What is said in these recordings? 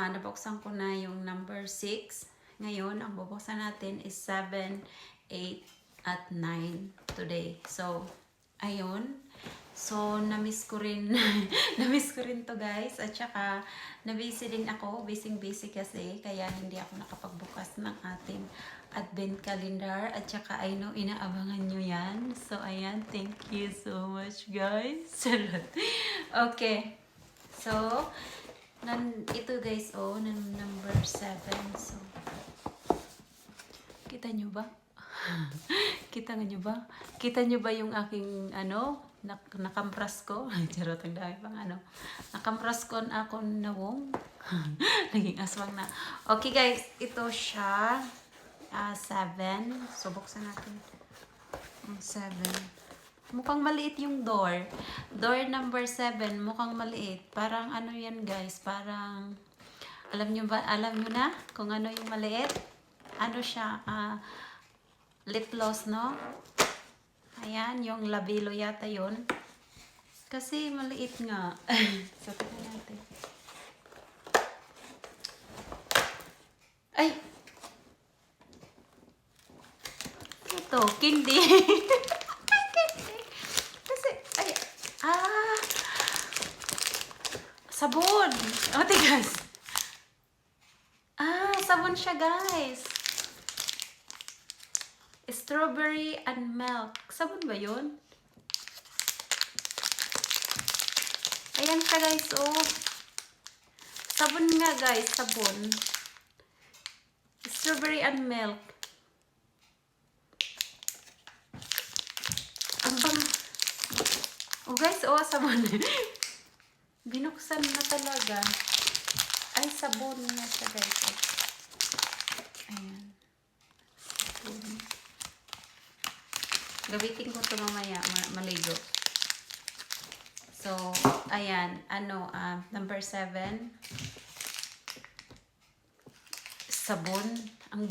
nabuksan ko na yung number 6. Ngayon, ang bubuksan natin is 7, 8, at 9 today. So, ayun. So, na-miss ko rin. Na-miss ko rin to guys. At saka, na-busy din ako. Busy kasi. Kaya hindi ako nakapagbukas ng ating advent calendar. At saka, I know, inaabangan nyo yan. So, ayan. Thank you so much guys. Okay. So, ito guys, number 7. So, kita nyo ba? Kita nyo ba? Kita nyo ba yung aking, nakampras ko? Charot, ang dami pang nakampras ko ako na wong. Naging aswang na. Okay guys, ito siya. 7. So, buksan natin. 7. Mukhang maliit yung door. Door number 7, mukhang maliit. Parang yan guys, parang, alam nyo na kung ano yung maliit? Ano siya, lip gloss, no? Ayan, yung labilo yata yun. Kasi maliit nga. So, tignan natin. Ay! Ito, candy. Sabon! O, tigas. Sabon siya, guys. Strawberry and milk. Sabon ba yun? Ayan siya, guys, oh. Sabon nga, guys. Sabon. Strawberry and milk. Ang bang... Oh, guys, oh, sabon. Binuksan na talaga. Ay, sabon na siya, guys. Ayan. Sabon. Gabitin ko ito mamaya, maligo. So, ayan. Number 7. Sabon. Ang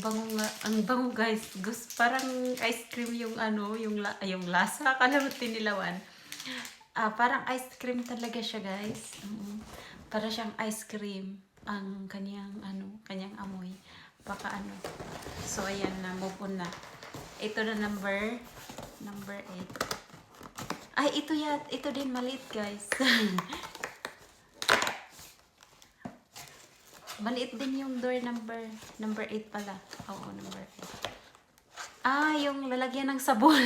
bango, guys. Parang ice cream yung yung lasa. Akala mo tinilawan. Parang ice cream talaga siya, guys. Para siyang ice cream ang kanyang amoy. So ayan na, move on na. Ito na number 8. Ay, ito din maliit, guys. Maliit din yung door number 8 pala. Oo, number 8. Yung lalagyan ng sabon.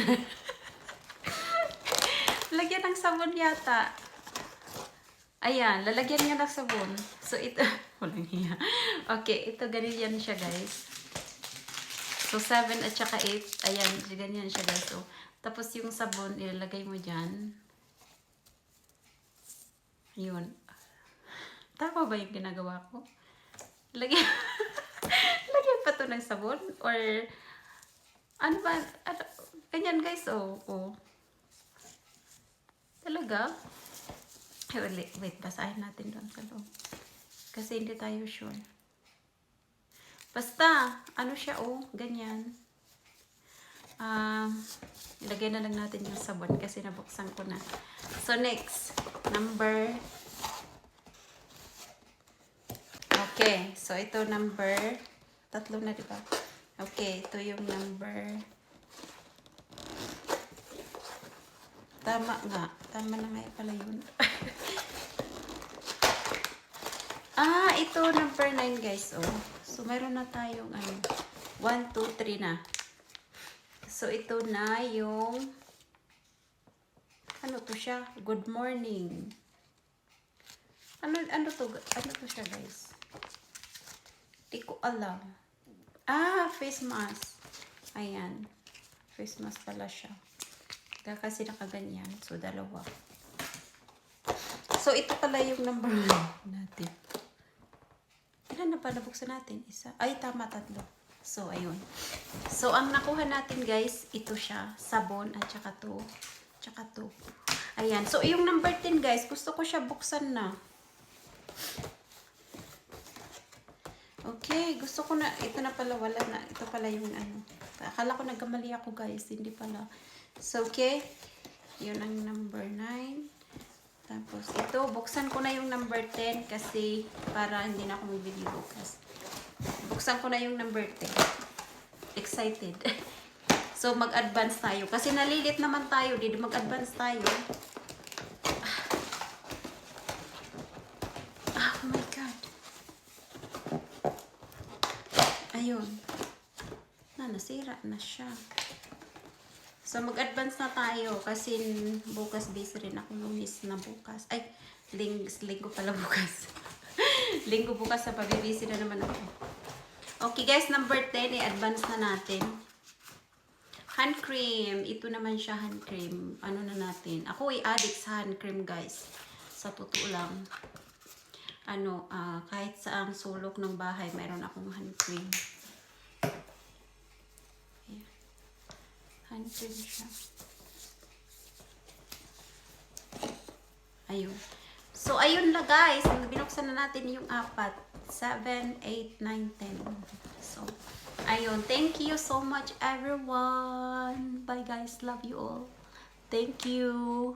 Lalagyan ng sabon yata. Ayan, lalagyan niya ng sabon. So, ito, walang hiya. Okay, ito ganyan siya, guys. So, 7 at saka 8. Ayan, ganyan siya, guys. So, tapos yung sabon, ilalagay mo dyan. Yun. Tama ba yung ginagawa ko? Lagyan pa to ng sabon? Or, ano ba? Ganyan, guys, oh. Talaga? Wait, basahin natin doon sa loob. Kasi hindi tayo sure. Basta, siya, ganyan. Ilagay na lang natin yung sabon kasi nabuksan ko na. So, next. Number. Okay. So, ito number. 3 na, diba? Okay. Ito yung number. Tama nga. Tama na nga pala yun. Ito number 9, guys. So, meron na tayong 1, 2, 3 na. So, ito na yung to siya? Good morning. Ano to siya, guys? Di ko alam. Face mask. Ayan. Face mask pala siya. Kasi nakaganyan. So, 2. So, ito pala yung number 1 natin. Ilan na pa nabuksan natin? 1. Ay, tama, 3. So, ayun. So, ang nakuha natin, guys, ito siya. Sabon at saka to. Ayan. So, yung number 10, guys, gusto ko siya buksan na. Okay. Gusto ko na. Ito na pala. Wala na. Ito pala yung Akala ko nagkamali ako, guys. Hindi pala. So, okay. Yun ang number 9. Tapos ito, buksan ko na yung number 10 kasi para hindi na ako mag-video bukas. Buksan ko na yung number 10. Excited. So mag-advance tayo. Kasi nalilit naman tayo. Dito mag-advance tayo. Oh my God. Ayun. Nasira na siya. So, mag-advance na tayo kasi bukas busy rin ako. Lunes na bukas. Ay, linggo pala bukas. Linggo bukas na pabibisi na naman ako. Okay guys, number 10, i-advance na natin. Hand cream. Ito naman siya, hand cream. Ano na natin? Ako ay addict sa hand cream guys. Sa totoo lang. Kahit sa ang sulok ng bahay, mayroon akong hand cream. Hand cream siya. Ayun. So, ayun na guys. Binuksan na natin yung 4, 7, 8, 9, 10. So, ayun. Thank you so much everyone. Bye guys. Love you all. Thank you.